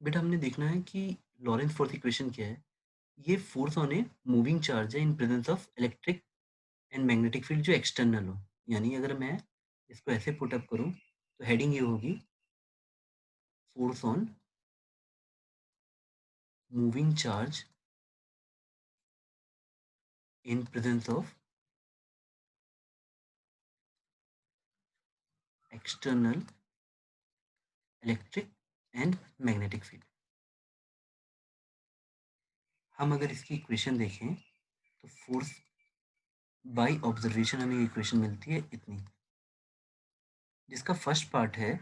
बेटा हमने देखना है कि लॉरेंस फोर्स इक्वेशन क्या है। ये force on a moving charge है in presence of electric and magnetic field जो एक्सटर्नल हो। यानी अगर मैं इसको ऐसे पुट अप करूं तो हेडिंग ये होगी force on moving charge in presence of external electric and magnetic field. हम अगर इसकी इक्वेशन देखें तो फोर्स बाय ऑब्जर्वेशन हमें इक्वेशन मिलती है इतनी, जिसका फर्स्ट पार्ट है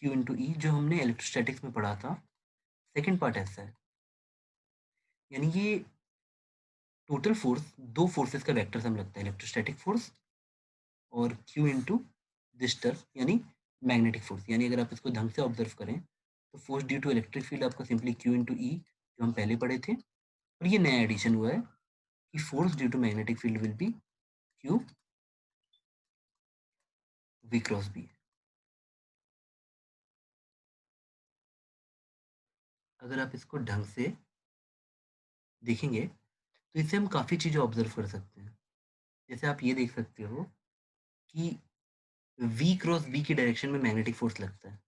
Q इंटू ई जो हमने इलेक्ट्रोस्टैटिक्स में पढ़ा था। सेकेंड पार्ट ऐसा है, यानी ये टोटल फोर्स दो फोर्सेस का वेक्टर सम लगता है, इलेक्ट्रोस्टैटिक फोर्स और Q इंटू दिस टर्म यानी मैग्नेटिक फोर्स। यानी अगर आप इसको ढंग से ऑब्जर्व करें तो force due to electric field आपका सिंपली Q इंटू ई जो हम पहले पढ़े थे, और ये नया एडिशन हुआ है कि force due to magnetic field will be Q V cross B. अगर आप इसको ढंग से देखेंगे तो इससे हम काफ़ी चीज़ें ऑब्जर्व कर सकते हैं। जैसे आप ये देख सकते हो कि V क्रॉस बी की डायरेक्शन में मैग्नेटिक फोर्स लगता है,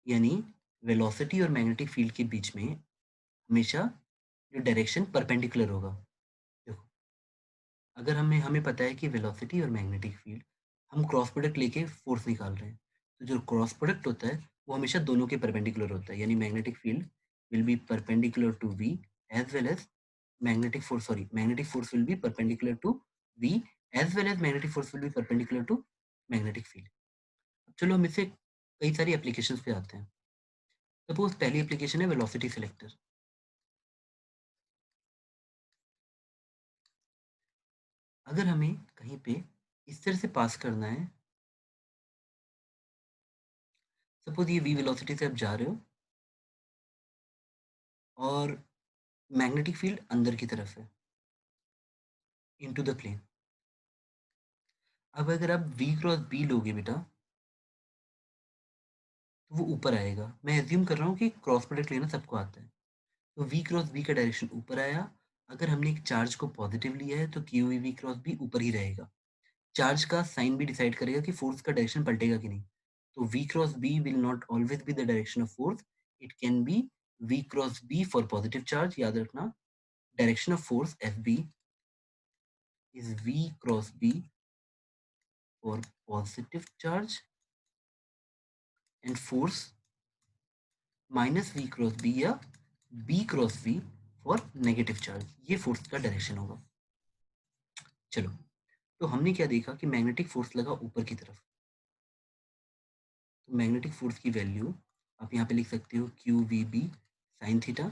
यानी वेलोसिटी और मैग्नेटिक फील्ड के बीच में हमेशा जो डायरेक्शन परपेंडिकुलर होगा। देखो, अगर हमें हमें पता है कि वेलोसिटी और मैग्नेटिक फील्ड हम क्रॉस प्रोडक्ट लेके फोर्स निकाल रहे हैं, तो जो क्रॉस प्रोडक्ट होता है वो हमेशा दोनों के परपेंडिकुलर होता है। यानी magnetic field will be perpendicular to V as well as magnetic force will be perpendicular to V as well as magnetic force will be perpendicular to magnetic field. अब चलो हम इसे कई सारी एप्लीकेशंस पे आते हैं। सपोज पहली एप्लीकेशन है वेलोसिटी सिलेक्टर। अगर हमें कहीं पे इस तरह से पास करना है, सपोज ये v वेलोसिटी से आप जा रहे हो और मैग्नेटिक फील्ड अंदर की तरफ है इनटू द प्लेन। अब अगर आप v क्रॉस b लोगे बेटा तो वो ऊपर आएगा। मैं एज्यूम कर रहा हूँ कि क्रॉस प्रोडक्ट लेना सबको आता है, तो v क्रॉस b का डायरेक्शन ऊपर आया। अगर हमने एक चार्ज को पॉजिटिव लिया है तो क्यू वी क्रॉस b ऊपर ही रहेगा। चार्ज का साइन भी डिसाइड करेगा कि फोर्स का डायरेक्शन पलटेगा कि नहीं। तो v cross b will not always be the direction of force, it can be v cross b for positive charge. याद रखना, direction of force fb is v cross b for positive charge and force minus v cross b या b cross v for negative charge. ये force का direction होगा। चलो, तो हमने क्या देखा कि मैग्नेटिक फोर्स लगा ऊपर की तरफ, तो मैग्नेटिक फोर्स की वैल्यू आप यहाँ पे लिख सकते हो Q V B sine theta.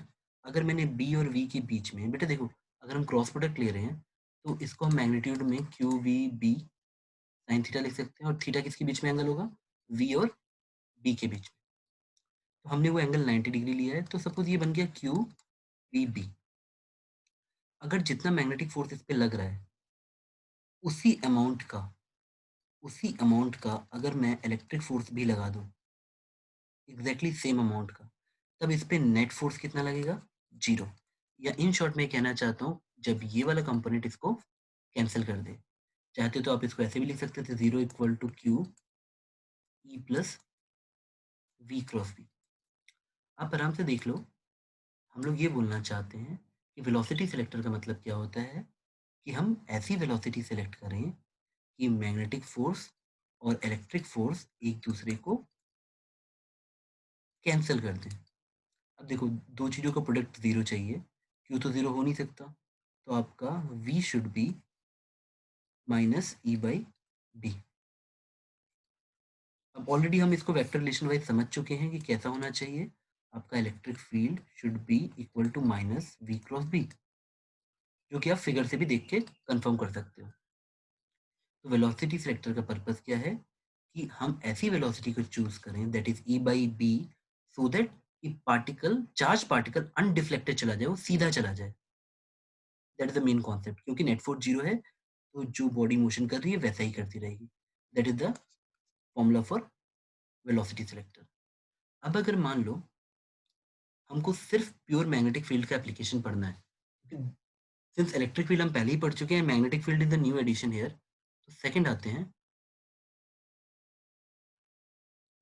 अगर मैंने बी और वी के बीच में, बेटा देखो, अगर हम क्रॉस प्रोडक्ट ले रहे हैं तो इसको हम मैग्नीट्यूड में Q V B sine theta लिख सकते हैं, और थीटा किसके बीच में एंगल होगा, वी और बी के बीच में। तो हमने वो एंगल 90 डिग्री लिया है, तो सपोज ये बन गया क्यू वी बी। अगर जितना मैग्नेटिक फोर्स इस पे लग रहा है उसी अमाउंट का अगर मैं इलेक्ट्रिक फोर्स भी लगा दूं एग्जैक्टली सेम अमाउंट का, तब इस पे नेट फोर्स कितना लगेगा, जीरो। या इन शॉर्ट में कहना चाहता हूँ, जब ये वाला कंपोनेंट इसको कैंसिल कर दे। चाहते तो आप इसको ऐसे भी लिख सकते थे, zero equal to Q E plus V cross B. आप आराम से देख लो, हम लोग ये बोलना चाहते हैं कि वेलोसिटी सिलेक्टर का मतलब क्या होता है कि हम ऐसी वेलोसिटी सेलेक्ट करें कि मैग्नेटिक फोर्स और इलेक्ट्रिक फोर्स एक दूसरे को कैंसिल कर दें। अब देखो, दो चीज़ों का प्रोडक्ट ज़ीरो चाहिए, क्यू तो ज़ीरो हो नहीं सकता, तो आपका v should be minus E by B. अब ऑलरेडी हम इसको वेक्टर रिलेशन वाइज समझ चुके हैं कि कैसा होना चाहिए। आपका electric field should be equal to minus V cross B, जो कि आप फिगर से भी देख के कंफर्म कर सकते हो। तो वेलोसिटी सिलेक्टर का पर्पस क्या है कि हम ऐसी वेलोसिटी को चूज करें that is E by B, so that charge particle undeflected चला जाए, वो सीधा चला जाए। That is the main concept, क्योंकि नेट फोर्स जीरो है तो जो बॉडी मोशन कर रही है वैसा ही करती रहेगी। That is the formula for velocity selector. अब अगर मान लो हमको सिर्फ प्योर मैग्नेटिक फील्ड का एप्लीकेशन पढ़ना है, सिंस इलेक्ट्रिक फील्ड हम पहले ही पढ़ चुके हैं, magnetic field is the new addition here. तो सेकंड आते हैं,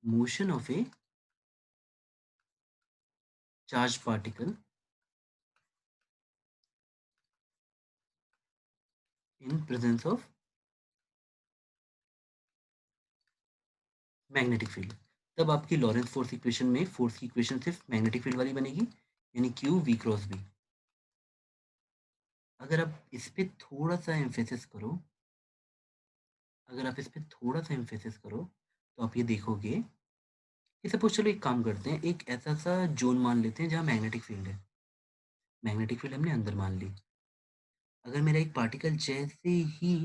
motion of a charge particle in presence of magnetic field. तब आपकी लॉरेंस फोर्स इक्वेशन में फोर्स की इक्वेशन सिर्फ मैग्नेटिक फील्ड वाली बनेगी, यानी क्यू वी क्रॉस बी। अगर आप इस पे थोड़ा सा एम्फेसिस करो, अगर आप इस पे थोड़ा सा एम्फेसिस करो तो आप ये देखोगे कि सपोज, चलो एक काम करते हैं, एक ऐसा सा जोन मान लेते हैं जहाँ मैग्नेटिक फील्ड है। मैग्नेटिक फील्ड हमने अंदर मान ली। अगर मेरा एक पार्टिकल जैसे ही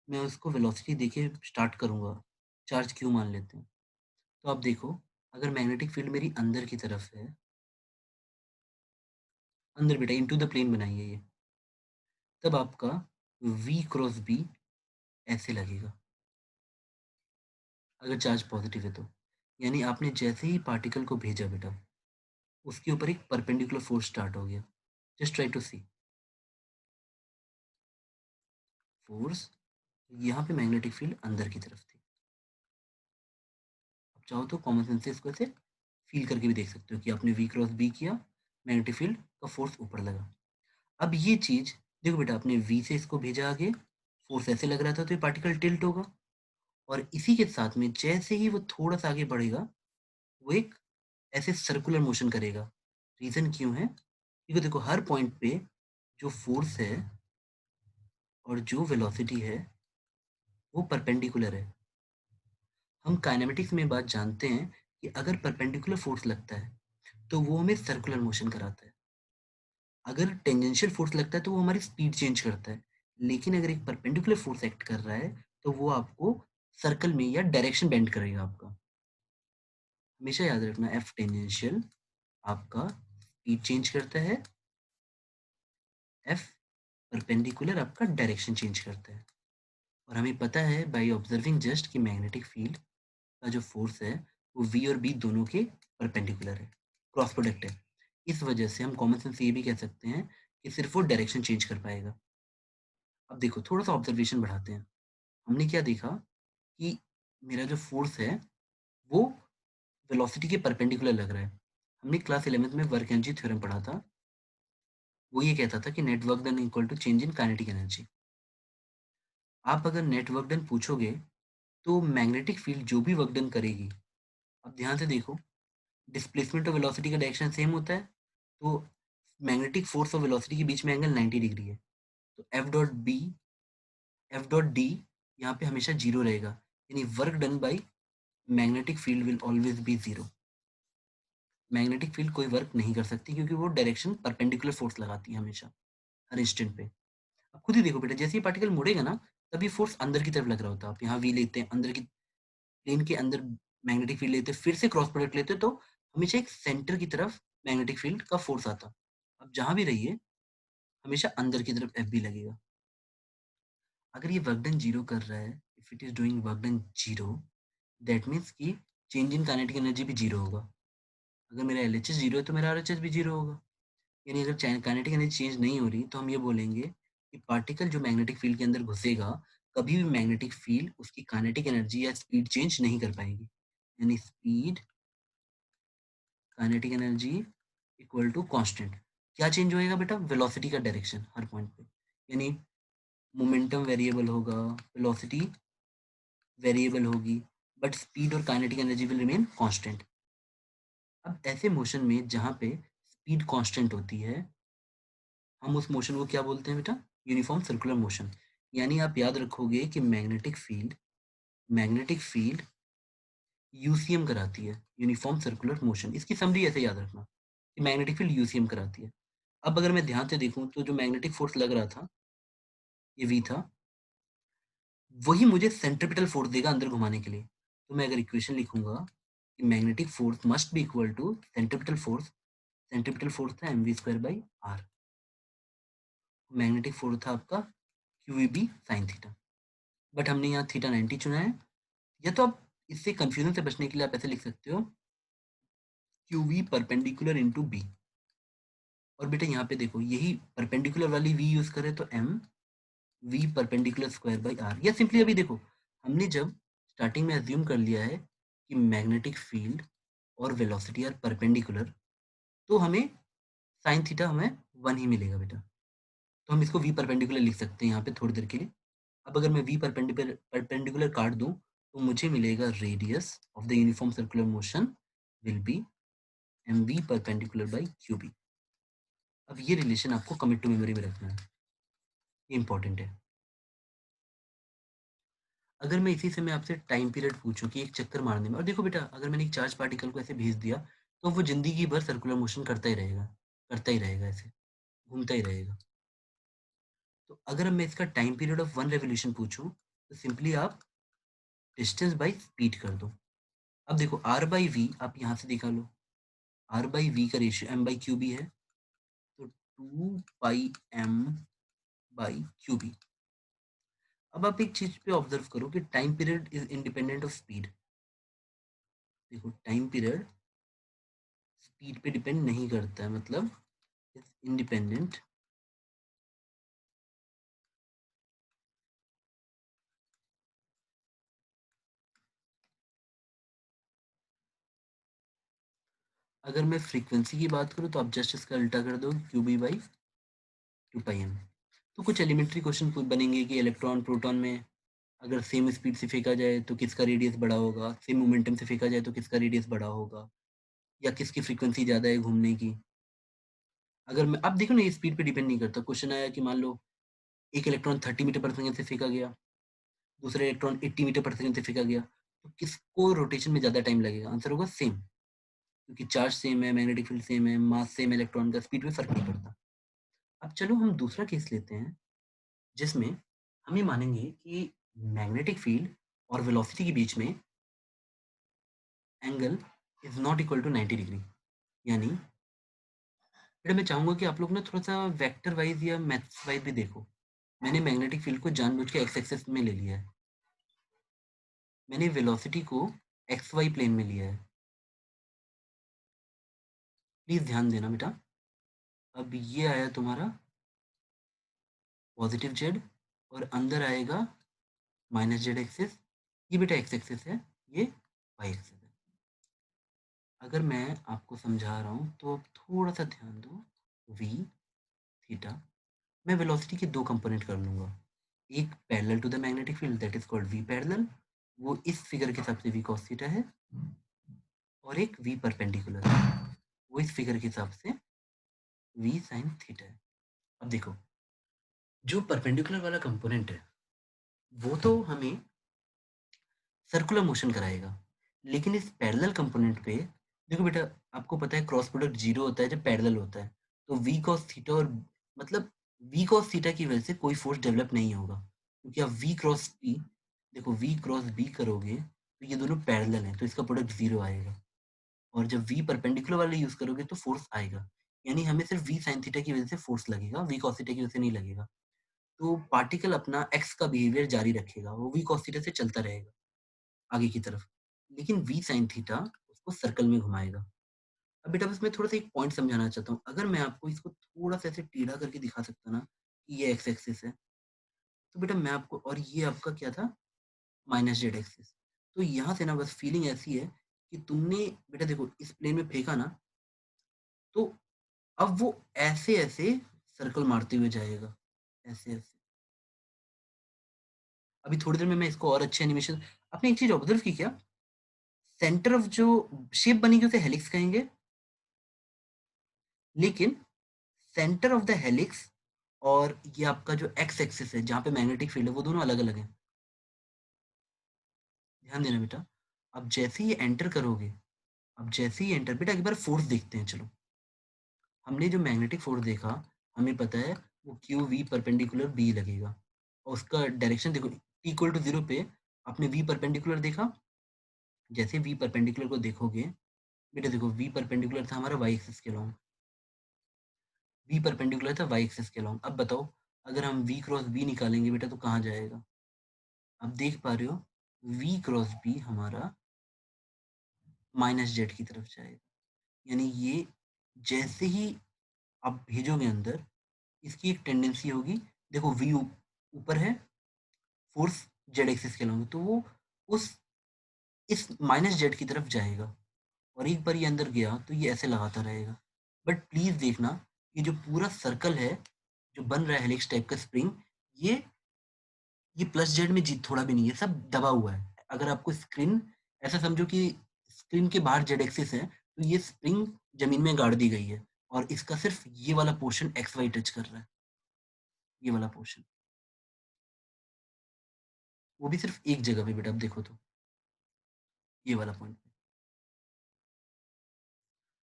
मैं उसको वेलोसिटी देके स्टार्ट करूँगा, चार्ज क्यू मान लेते हैं, तो आप देखो, अगर मैग्नेटिक फील्ड मेरी अंदर की तरफ है, अंदर बेटा इनटू द प्लेन बनाइए ये, तब आपका v क्रॉस b ऐसे लगेगा, अगर चार्ज पॉजिटिव है तो। यानी आपने जैसे ही पार्टिकल को भेजा बेटा, उसके ऊपर एक परपेंडिकुलर फोर्स स्टार्ट हो गया। Just try to see force, यहाँ पे मैग्नेटिक फील्ड अंदर की तरफ थी। आप चाहो तो कॉमन सेंस से इसको ऐसे फील करके भी देख सकते हो कि आपने v क्रॉस b किया, मैग्नेटिक फील्ड का फोर्स ऊपर लगा। अब ये चीज देखो बेटा, आपने v से इसको भेजा आगे, फोर्स ऐसे लग रहा था, तो ये पार्टिकल टिल्ट होगा, और इसी के साथ में जैसे ही वो थोड़ा सा आगे बढ़ेगा, वो एक ऐसे सर्कुलर मोशन करेगा। रीजन क्यों है? क्योंकि देखो, हर पॉइंट पे जो फोर्स है और जो वेलोसिटी है वो परपेंडिकुलर है। हम काइनेमेटिक्स में बात जानते हैं कि अगर परपेंडिकुलर फोर्स लगता है तो वो हमें सर्कुलर मोशन कराता है, अगर टेंजेंशियल फोर्स लगता है तो वो हमारी स्पीड चेंज करता है, लेकिन अगर एक परपेंडिकुलर फोर्स एक्ट कर रहा है तो वो आपको सर्कल में या डायरेक्शन बेंड करेगा आपका। हमेशा याद रखना, एफ टेंजेंशियल आपका स्पीड चेंज करता है, एफ परपेंडिकुलर आपका डायरेक्शन चेंज करता है। और हमें पता है बाय ऑब्जर्विंग जस्ट कि मैग्नेटिक फील्ड का जो फोर्स है वो वी और बी दोनों के परपेंडिकुलर है, क्रॉस प्रोडक्ट है। इस वजह से हम कॉमन सेंस से ये भी कह सकते हैं कि सिर्फ वो डायरेक्शन चेंज कर पाएगा। अब देखो, थोड़ा सा ऑब्जर्वेशन बढ़ाते हैं। हमने क्या देखा कि मेरा जो फोर्स है वो वेलोसिटी के परपेंडिकुलर लग रहा है। हमने क्लास 11th में वर्क एनर्जी थ्योरम पढ़ा था, वो ये कहता था कि net work done equal to change in kinetic energy. आप अगर नेट वर्क डन पूछोगे तो मैग्नेटिक फील्ड जो भी वर्क डन करेगी, अब ध्यान से देखो, डिस्प्लेसमेंट और वेलोसिटी का डायरेक्शन सेम होता है, तो मैग्नेटिक फोर्स और वेलोसिटी के बीच में एंगल 90 डिग्री है, तो एफ डॉट डी यहाँ पे हमेशा जीरो रहेगा, यानी work done by magnetic field will always be zero. Magnetic field कोई वर्क नहीं कर सकती क्योंकि वो डायरेक्शन परपेंडिकुलर फोर्स लगाती है हमेशा, हर इंस्टेंट पे। अब खुद ही देखो बेटा, जैसे ये पार्टिकल मुड़ेगा ना, तभी फोर्स अंदर की तरफ लग रहा होता है। आप यहाँ वी लेते हैं, अंदर की प्लेन के अंदर मैग्नेटिक फील्ड लेते हैं, फिर से क्रॉस प्रोडक्ट लेते हैं, तो हमेशा एक सेंटर की तरफ मैग्नेटिक फील्ड का फोर्स आता। अब जहां भी रहिए, हमेशा अंदर की तरफ एफ भी लगेगा। अगर ये वर्क डन जीरो कर रहा है, if it is doing work done zero, that means कि चेंज इन काइनेटिक एनर्जी भी जीरो होगा। अगर मेरा एल एच एस जीरो है तो मेरा आर एच एस भी जीरो होगा। यानी अगर काइनेटिक एनर्जी चेंज नहीं हो रही तो हम ये बोलेंगे कि पार्टिकल जो मैग्नेटिक फील्ड के अंदर घुसेगा, कभी भी मैग्नेटिक फील्ड उसकी काइनेटिक एनर्जी या स्पीड चेंज नहीं कर पाएगी। यानी speed kinetic energy equal to constant. क्या चेंज होएगा बेटा? वेलोसिटी का डायरेक्शन हर पॉइंट पे, यानी मोमेंटम वेरिएबल होगा, वेलोसिटी वेरिएबल होगी, बट स्पीड और kinetic energy will remain constant. अब ऐसे मोशन में जहाँ पे स्पीड कांस्टेंट होती है, हम उस मोशन को क्या बोलते हैं बेटा? Uniform circular motion. यानी आप याद रखोगे कि मैग्नेटिक फील्ड यूसीएम कराती है, यूनिफॉर्म सर्कुलर मोशन। इसकी समरी ऐसे याद रखना कि मैग्नेटिक फील्ड यूसीएम कराती है। अब अगर मैं ध्यान से देखूं तो जो मैग्नेटिक फोर्स लग रहा था, ये वी था, वही मुझे सेंट्रिपिटल फोर्स देगा अंदर घुमाने के लिए। तो मैं अगर इक्वेशन लिखूंगा कि magnetic force must be equal to centripetal force, centripetal force था mv square by R, magnetic force था आपका Q B sine theta, but हमने यहाँ थीटा 90 चुना है। या तो आप इससे कंफ्यूजन से बचने के लिए आप ऐसे लिख सकते हो, Q V perpendicular into B. और बेटा यहाँ पे देखो यही परपेंडिकुलर वाली v यूज करें तो m v perpendicular square by r, या सिंपली अभी देखो हमने जब स्टार्टिंग में अज्यूम कर लिया है कि मैग्नेटिक फील्ड और वेलोसिटी आर परपेंडिकुलर, तो हमें साइन थीटा हमें 1 ही मिलेगा बेटा। तो हम इसको v परपेंडिकुलर लिख सकते हैं यहाँ पे थोड़ी देर के लिए। अब अगर मैं v परपेंडिकुलर परपेंडिकुलर काट दूं तो मुझे मिलेगा radius of the uniform circular motion will be mv perpendicular by qb। अब ये रिलेशन आपको कमिट टू मेमोरी में रखना है, ये इंपॉर्टेंट है। अगर मैं इसी से मैं आपसे टाइम पीरियड पूछूं कि एक चक्कर मारने में, और देखो बेटा अगर मैंने एक चार्ज पार्टिकल को ऐसे भेज दिया तो वो जिंदगी भर सर्कुलर मोशन करता ही रहेगा, ऐसे घूमता ही रहेगा। तो अगर मैं इसका टाइम पीरियड ऑफ 1 रेवोल्यूशन पूछूं तो सिंपली आप डिस्टेंस बाई स्पीड कर दो। अब देखो आर बाई वी आप यहाँ से दिखा लो, आर बाई वी का ratio M by Q B है, तो 2 pi m by Q B. अब आप एक चीज पे ऑब्जर्व करो कि time period is independent of speed. देखो टाइम पीरियड स्पीड पे डिपेंड नहीं करता है, मतलब इंडिपेंडेंट अगर मैं फ्रीक्वेंसी की बात करूँ तो आप जस्ट इसका उल्टा कर दो Q B by 2 pi m। तो कुछ एलिमेंट्री क्वेश्चन बनेंगे कि इलेक्ट्रॉन प्रोटॉन में अगर सेम स्पीड से फेंका जाए तो किसका रेडियस बड़ा होगा, सेम मोमेंटम से फेंका जाए तो किसका रेडियस बड़ा होगा, या किसकी फ्रीक्वेंसी ज़्यादा है घूमने की। अगर मैं अब देखो ना ये स्पीड पे डिपेंड नहीं करता। क्वेश्चन आया कि मान लो एक इलेक्ट्रॉन 30 मीटर पर सेकेंड से फेंका गया, दूसरा इलेक्ट्रॉन 80 मीटर पर सेकेंड से फेंका गया, तो किसको रोटेशन में ज़्यादा टाइम लगेगा? आंसर होगा सेम, क्योंकि चार्ज सेम है, मैग्नेटिक फील्ड सेम है, मास सेम, इलेक्ट्रॉन का स्पीड में फर्क नहीं पड़ता। अब चलो हम दूसरा केस लेते हैं जिसमें हम ये मानेंगे कि मैग्नेटिक फील्ड और वेलोसिटी के बीच में angle is not equal to 90 degree. यानी बेटा मैं चाहूंगा कि आप लोग ना थोड़ा सा वेक्टर वाइज या मैथ्स वाइज भी देखो। मैंने मैग्नेटिक फील्ड को जानबूझ के एक्स एक्सेस में ले लिया है, मैंने वेलोसिटी को एक्स वाई प्लेन में लिया है। प्लीज ध्यान देना बेटा। अब ये आया तुम्हारा पॉजिटिव जेड और अंदर आएगा माइनस जेड एक्सिस। ये बेटा एक्स एक्सिस है, ये वाई एक्सिस है। अगर मैं आपको समझा रहा हूँ तो अब थोड़ा सा ध्यान दो। वी थीटा मैं वेलोसिटी के दो कंपोनेंट कर लूंगा, एक parallel to the magnetic field that is called V parallel, वो इस फिगर के हिसाब से वी कॉस थीटा है, और एक वी परपेंडिकुलर वो इस फिगर के हिसाब से वी साइन थीटा है। अब देखो जो परपेंडिकुलर वाला कंपोनेंट है वो तो हमें सर्कुलर मोशन कराएगा, लेकिन इस पैरेलल कंपोनेंट पे देखो बेटा आपको पता है क्रॉस प्रोडक्ट जीरो होता है जब पैरेलल होता है, तो वी कॉस थीटा और मतलब वी कॉस थीटा की वजह से कोई फोर्स डेवलप नहीं होगा, क्योंकि आप वी क्रॉस बी देखो वी क्रॉस बी करोगे तो ये दोनों पैरेलल हैं तो इसका प्रोडक्ट जीरो आएगा, और जब वी परपेंडिकुलर वाले यूज करोगे तो फोर्स आएगा, यानी हमें सिर्फ वी साइन थीटा की वजह से फोर्स लगेगा, वी कॉस थीटा की वजह से नहीं लगेगा। तो पार्टिकल अपना एक्स का बिहेवियर जारी रखेगा, वो वी कॉस थीटा से चलता रहेगा आगे की तरफ, लेकिन वी साइन थीटा उसको सर्कल में घुमाएगा। अब बेटा बस मैं थोड़ा सा एक पॉइंट समझाना चाहता हूँ, अगर मैं आपको इसको थोड़ा सा ऐसे टेढ़ा करके दिखा सकता ना कि ये एक्स एक्सिस है, तो बेटा मैं आपको, और ये आपका क्या था माइनस जेड एक्सिस, तो यहाँ से ना बस फीलिंग ऐसी है कि तुमने बेटा देखो इस प्लेन में फेंका ना, तो अब वो ऐसे ऐसे सर्कल मारते हुए जाएगा, ऐसे ऐसे। अभी थोड़ी देर में मैं इसको और अच्छे एनिमेशन, आपने एक चीज ऑब्जर्व की क्या, सेंटर ऑफ जो शेप बनेगी उसे हेलिक्स कहेंगे, लेकिन सेंटर ऑफ द हेलिक्स और ये आपका जो एक्स एक्सिस है जहाँ पे मैग्नेटिक फील्ड है वो दोनों अलग अलग हैं। ध्यान देना बेटा, अब जैसे ही एंटर करोगे, अब जैसे ही एंटर बेटा एक बार फोर्स देखते हैं चलो। हमने जो मैग्नेटिक फोर्स देखा हमें पता है वो क्यू वी परपेंडिकुलर बी लगेगा, और उसका डायरेक्शन देखो टी इक्वल टू जीरो पे आपने वी परपेंडिकुलर देखा, जैसे वी परपेंडिकुलर को देखोगे बेटा देखो वी परपेंडिकुलर था हमारा वाई एक्सिस के लॉन्ग, वी परपेंडिकुलर था वाई एक्सिस के लॉन्ग। अब बताओ अगर हम वी क्रॉस बी निकालेंगे बेटा तो कहाँ जाएगा, आप देख पा रहे हो v क्रॉस बी हमारा माइनस जेड की तरफ जाएगा, यानी ये जैसे ही आप भेजोगे अंदर, इसकी एक टेंडेंसी होगी, देखो v ऊपर है, फोर्स जेड एक्सिस के लॉन्ग, तो वो उस इस माइनस जेड की तरफ जाएगा, और एक बार ये अंदर गया तो ये ऐसे लगाता रहेगा। बट प्लीज देखना, ये जो पूरा सर्कल है जो बन रहा है हेलिक्स टाइप का स्प्रिंग, ये ये प्लस जेड में जी थोड़ा भी नहीं है, सब दबा हुआ है। अगर आपको स्क्रीन ऐसा समझो कि स्क्रीन के बाहर जेड एक्सिस है, तो ये स्प्रिंग जमीन में गाड़ दी गई है, और इसका सिर्फ ये वाला पोर्शन एक्स वाई टच कर रहा है, ये वाला पोर्शन, वो भी सिर्फ एक जगह पे बेटा, आप देखो तो ये वाला पॉइंट पे,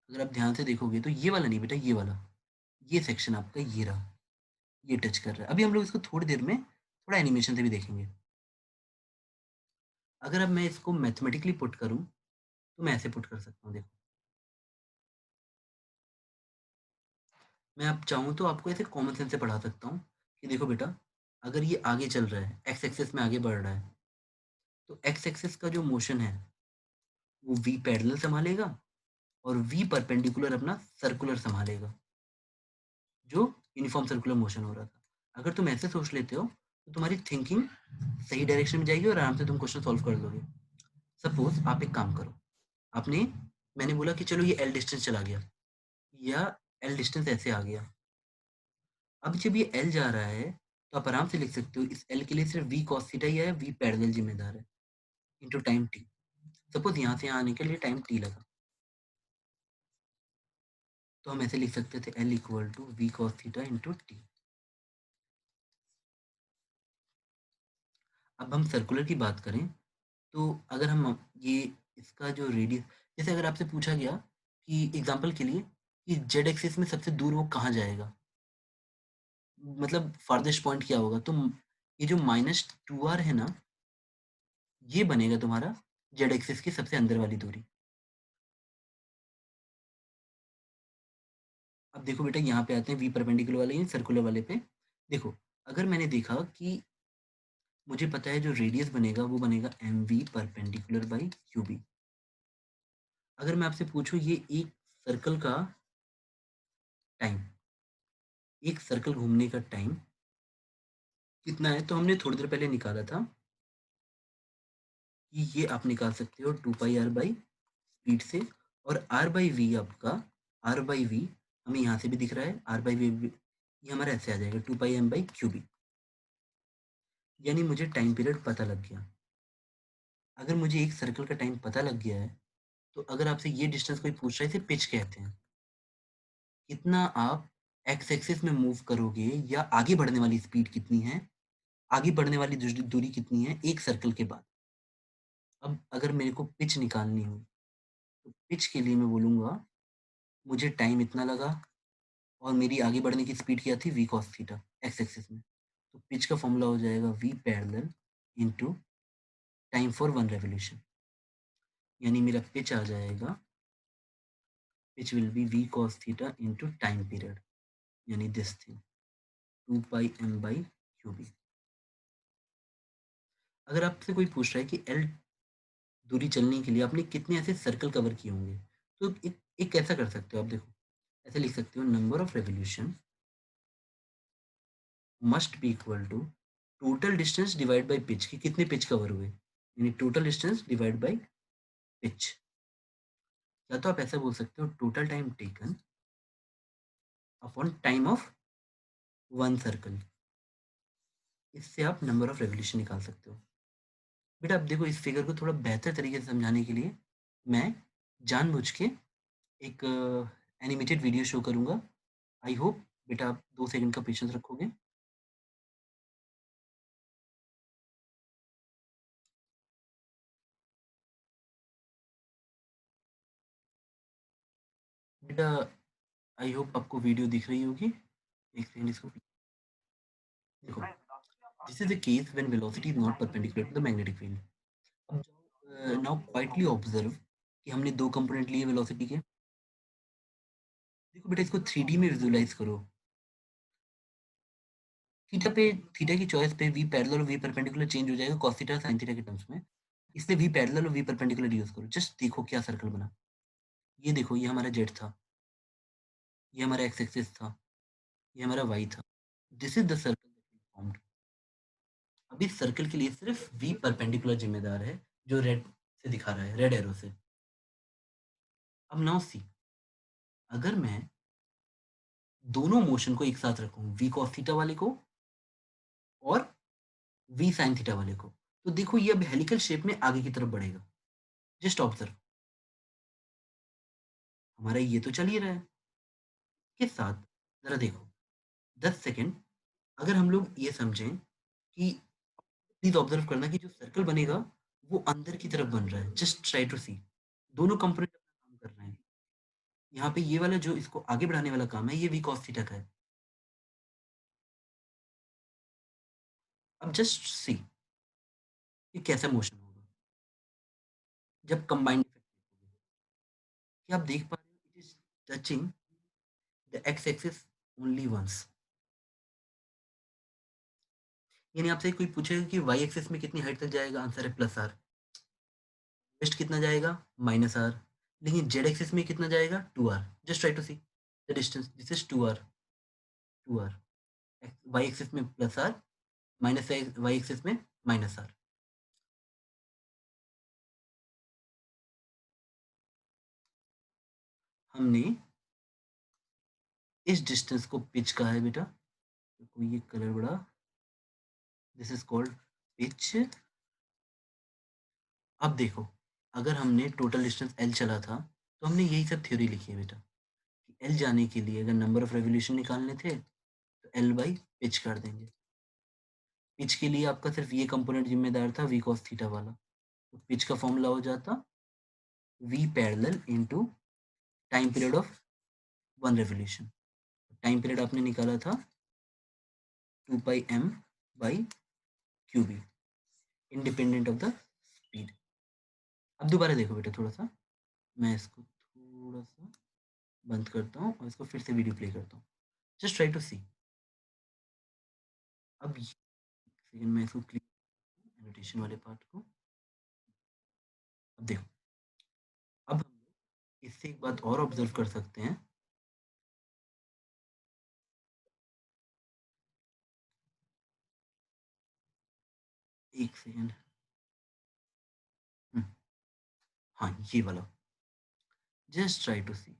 अगर आप ध्यान से देखोगे तो ये वाला नहीं बेटा, ये वाला, ये सेक्शन आपका ये रहा, ये टच कर रहा है। अभी हम लोग इसको थोड़ी देर में थोड़ा एनिमेशन से भी देखेंगे। अगर अब मैं इसको मैथमेटिकली पुट करूं, तो मैं ऐसे पुट कर सकता हूँ, देखो मैं अब चाहूँ तो आपको ऐसे कॉमन सेंस से पढ़ा सकता हूँ कि देखो बेटा, अगर ये आगे चल रहा है, एक्स एक्सिस में आगे बढ़ रहा है, तो एक्स एक्सिस का जो मोशन है वो वी पैरेलल संभालेगा, और वी परपेंडिकुलर अपना सर्कुलर संभालेगा, जो यूनिफॉर्म सर्कुलर मोशन हो रहा था। अगर तुम ऐसे सोच लेते हो तो तुम्हारी थिंकिंग सही डायरेक्शन में जाएगी और आराम से तुम क्वेश्चन सॉल्व कर लोगे। सपोज आप एक काम करो, आपने मैंने बोला कि चलो ये एल डिस्टेंस चला गया, या एल डिस्टेंस ऐसे आ गया। अब जब ये एल जा रहा है, तो आप आराम से लिख सकते हो इस एल के लिए सिर्फ वी कॉस थीटा ही है, वी पैरेलल जिम्मेदार है, इनटू टाइम टी। सपोज यहाँ से यहाँ आने के लिए टाइम टी लगा, तो हम ऐसे लिख सकते थे L equal to V cos theta into T. अब हम सर्कुलर की बात करें, तो अगर हम ये इसका जो रेडियस, जैसे अगर आपसे पूछा गया कि एग्जांपल के लिए कि जेड एक्सिस में सबसे दूर वो कहाँ जाएगा, मतलब फार्देस्ट पॉइंट क्या होगा, तो ये जो माइनस टू आर है ना, ये बनेगा तुम्हारा जेड एक्सिस की सबसे अंदर वाली दूरी। अब देखो बेटा, यहाँ पे आते हैं वी परपेंडिकुलर वाले या सर्कुलर वाले पे। देखो, अगर मैंने देखा कि मुझे पता है जो रेडियस बनेगा वो बनेगा M V perpendicular by Q B. अगर मैं आपसे पूछूं ये एक सर्कल का टाइम, एक सर्कल घूमने का टाइम कितना है, तो हमने थोड़ी देर पहले निकाला था कि ये आप निकाल सकते हो 2 पाई r बाई स्पीड से, और r बाई वी आपका, r बाई वी हमें यहाँ से भी दिख रहा है, r बाई वी ये हमारा ऐसे आ जाएगा 2 pi m by Q B, यानी मुझे टाइम पीरियड पता लग गया। अगर मुझे एक सर्कल का टाइम पता लग गया है, तो अगर आपसे ये डिस्टेंस कोई पूछ रहा है, इसे पिच कहते हैं, कितना आप एक्स एक्सिस में मूव करोगे, या आगे बढ़ने वाली स्पीड कितनी है, आगे बढ़ने वाली दूरी कितनी है एक सर्कल के बाद। अब अगर मेरे को पिच निकालनी हो, तो पिच के लिए मैं बोलूँगा मुझे टाइम इतना लगा, और मेरी आगे बढ़ने की स्पीड क्या थी, V cos theta X axis में, तो पिच का फॉर्मूला हो जाएगा V parallel into time for one revolution, यानी मेरा पिच आ जाएगा, pitch will be V cos theta into time period, यानी this thing 2 pi m by Q B. अगर आपसे कोई पूछ रहा है कि एल दूरी चलने के लिए आपने कितने ऐसे सर्कल कवर किए होंगे, तो एक ऐसा कर सकते हो आप, देखो ऐसे लिख सकते हो number of revolution must be equal to total distance divide by pitch, कि कितने पिच कवर हुए, यानी total distance divide by pitch. या तो आप ऐसा बोल सकते हो total time taken upon time of one circle, इससे आप नंबर ऑफ रेवोल्यूशन निकाल सकते हो। बेटा अब देखो, इस फिगर को थोड़ा बेहतर तरीके से समझाने के लिए मैं जानबूझ के एक एनिमेटेड वीडियो शो करूंगा। आई होप बेटा आप 2 सेकंड का पेशेंस रखोगे। बेटा आई होप आपको वीडियो दिख रही होगी, एक सेकंड इसको देखो। This is the case when velocity is not perpendicular to the magnetic field. अब जाओ नाउ क्वाइटली ऑब्जर्व कि हमने 2 कंपोनेंट लिए वेलोसिटी के। देखो बेटा, इसको 3D में विजुलाइज करो। थीटा पे, थीटा की चॉइस पे वी पैरेलल और वी परपेंडिकुलर चेंज हो जाएगा cos थीटा sin थीटा के टर्म्स में, इसलिए वी पैरेलल और वी परपेंडिकुलर यूज करो। जस्ट देखो क्या सर्कल बना, ये देखो ये हमारा जेड था, ये हमारा एक्स एक्सिस था, ये हमारा वाई था। This is the circle that we formed. अब इस सर्कल के लिए सिर्फ वी परपेंडिकुलर जिम्मेदार है, जो रेड से दिखा रहा है, रेड एरो से। अब नाउ सी, अगर मैं दोनों मोशन को एक साथ रखूं, वी कॉस थीटा वाले को और वी साइन थीटा वाले को, तो देखो ये अब हेलिकल शेप में आगे की तरफ बढ़ेगा। जस्ट ऑब्जर्व, हमारा ये तो चल ही रहा है के साथ। जरा देखो 10 सेकेंड, अगर हम लोग ये समझें कि प्लीज ऑब्जर्व करना कि जो सर्कल बनेगा वो अंदर की तरफ बन रहा है। जस्ट ट्राई टू सी, दोनों कंपोनेंट अपना काम कर रहे हैं। यहाँ पे ये वाला जो इसको आगे बढ़ाने वाला काम है, ये वी कॉस थीटा का है। अब जस्ट सी कि कैसा मोशन होगा जब कंबाइंड इफेक्ट देखोगे। क्या आप देख पा रहे हो? It is touching the X axis only once. यानी आपसे कोई पूछेगा कि वाई एक्सिस में कितनी हाइट तक जाएगा, आंसर है प्लस आर। वेस्ट कितना जाएगा, माइनस आर। लेकिन जेड एक्सिस में कितना जाएगा, two R. Just try to see the distance, this is two R, two R. Y axis में plus R, minus Y axis में माइनस आर। हमने इस डिस्टेंस को पिच कहा है बेटा, तो ये कलर बड़ा, दिस इज कॉल्ड पिच। अब देखो, अगर हमने टोटल डिस्टेंस एल चला था, तो हमने यही सब थ्योरी लिखी है बेटा कि एल जाने के लिए अगर नंबर ऑफ रेवोल्यूशन निकालने थे तो एल बाई पिच कर देंगे। पिच के लिए आपका सिर्फ ये कंपोनेंट जिम्मेदार था, वी कॉस थीटा वाला। तो पिच का फॉर्मूला हो जाता V parallel into time period of one revolution. Time period आपने निकाला था 2 pi m by Q B, independent of the speed. अब दोबारा देखो बेटा, थोड़ा सा मैं इसको थोड़ा सा बंद करता हूँ और इसको फिर से वीडियो प्ले करता हूँ। जस्ट ट्राई टू सी। अब सेकंड मैं इसको क्लिक एनोटेशन वाले पार्ट को। अब देखो, अब हम लोग इससे एक बात और ऑब्जर्व कर सकते हैं। एक सेकेंड, हाँ ये वाला। Just try to see,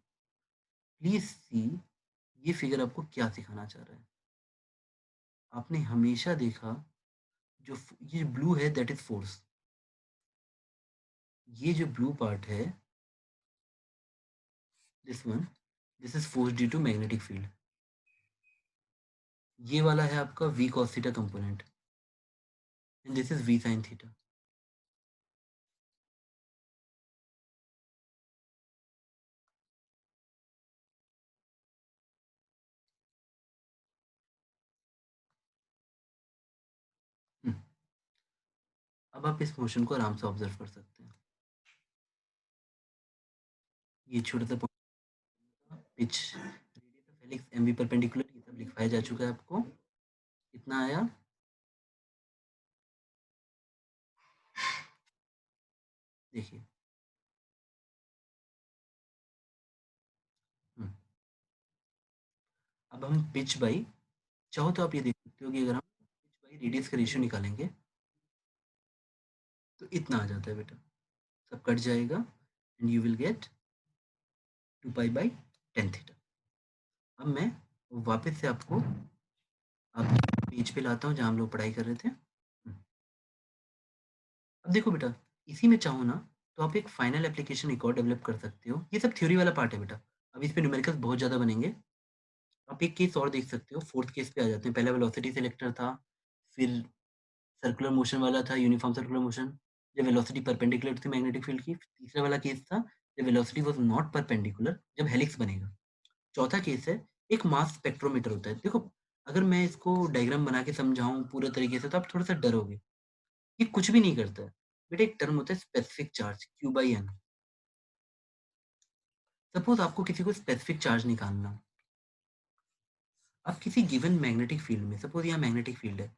please see, ये फिगर आपको क्या सिखाना चाह रहा है। आपने हमेशा देखा जो ये ब्लू है दैट इज फोर्स। ये जो ब्लू पार्ट है, this one, this is force due to magnetic field. ये वाला है आपका v cos theta component and this is v sin theta. अब आप इस मोशन को आराम से ऑब्जर्व कर सकते हैं। ये छोटा सा pitch, radius of helix, MV perpendicular, ये सब लिखवाया जा चुका है आपको। कितना आया, देखिए। हम्म, अब हम पिच बाई, चाहो तो आप ये देख सकते हो कि अगर हम पिच बाई रेडियस का रेशियो निकालेंगे तो इतना आ जाता है बेटा। सब कट जाएगा and you will get 2 pi by 10 theta. अब मैं वापस से आपको आपके पेज पे लाता हूँ जहाँ हम लोग पढ़ाई कर रहे थे। अब देखो बेटा, इसी में चाहो ना तो आप एक फाइनल एप्लीकेशन एक और डेवलप कर सकते हो। ये सब थ्योरी वाला पार्ट है बेटा, अब इस पे न्यूमेरिकल्स बहुत ज़्यादा बनेंगे। आप एक केस और देख सकते हो, फोर्थ केस पे आ जाते हैं। पहला वेलोसिटी सिलेक्टर था, फिर सर्कुलर मोशन वाला था, यूनिफॉर्म सर्कुलर मोशन, जब वेलोसिटी परपेंडिकुलर थी मैग्नेटिक फील्ड की। तीसरा वाला केस था जब वेलोसिटी वाज नॉट परपेंडिकुलर, जब हेलिक्स बनेगा। चौथा केस है एक मास स्पेक्ट्रोमीटर होता है। देखो, अगर मैं इसको डायग्राम बना के समझाऊं पूरे तरीके से तो आप थोड़ा सा डरोगे। ये कुछ भी नहीं करता है बेटा, एक टर्म होता है specific charge, Q by N. Suppose आपको किसी को स्पेसिफिक चार्ज निकालना, आप किसी गिवन मैग्नेटिक फील्ड में, सपोज यहाँ मैग्नेटिक फील्ड है,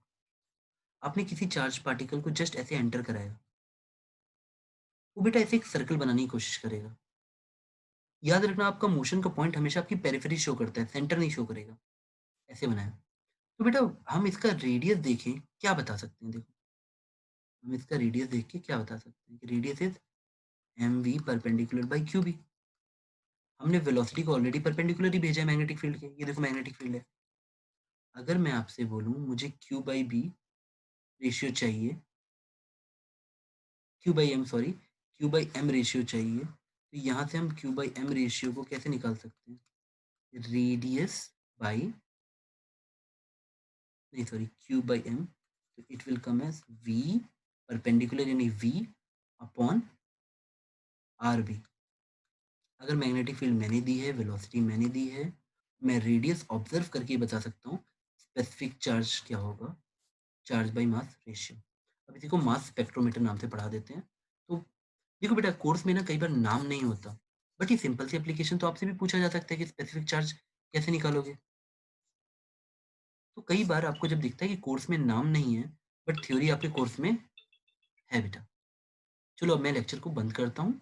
आपने किसी चार्ज पार्टिकल को जस्ट ऐसे एंटर कराया, वो बेटा ऐसे एक सर्कल बनाने की कोशिश करेगा। याद रखना आपका मोशन का पॉइंट हमेशा आपकी पेरिफेरी शो करता है, सेंटर नहीं शो करेगा। ऐसे बनाया। तो बेटा हम इसका रेडियस देखें, क्या बता सकते हैं देखो। हम इसका रेडियस देख के क्या बता सकते हैं कि radius is mv perpendicular by qb। हमने वेलोसिटी को ऑलरेडी परपेंडिकुलर ही भेजा है मैग्नेटिक फील्ड के, ये देखो मैग्नेटिक फील्ड है। अगर मैं आपसे बोलूँ मुझे q/b रेशियो चाहिए, q/m सॉरी, q/m रेशियो चाहिए, तो यहाँ से हम q/m रेशियो को कैसे निकाल सकते हैं? रेडियस बाय, नहीं सॉरी, q/m, तो it will come as v perpendicular यानी v अपॉन rb। अगर मैग्नेटिक फील्ड मैंने दी है, वेलोसिटी मैंने दी है, मैं रेडियस ऑब्जर्व करके बता सकता हूँ स्पेसिफिक चार्ज क्या होगा, चार्ज बाय मास रेशियो। अब इसी को मास स्पेक्ट्रोमीटर नाम से पढ़ा देते हैं। तो देखो बेटा कोर्स में ना कई बार नाम नहीं होता, बट ये सिंपल सी एप्लीकेशन तो आपसे भी पूछा जा सकता है कि स्पेसिफिक चार्ज कैसे निकालोगे। तो कई बार आपको जब दिखता है कि कोर्स में नाम नहीं है बट थ्योरी आपके कोर्स में है बेटा। चलो अब मैं लेक्चर को बंद करता हूँ।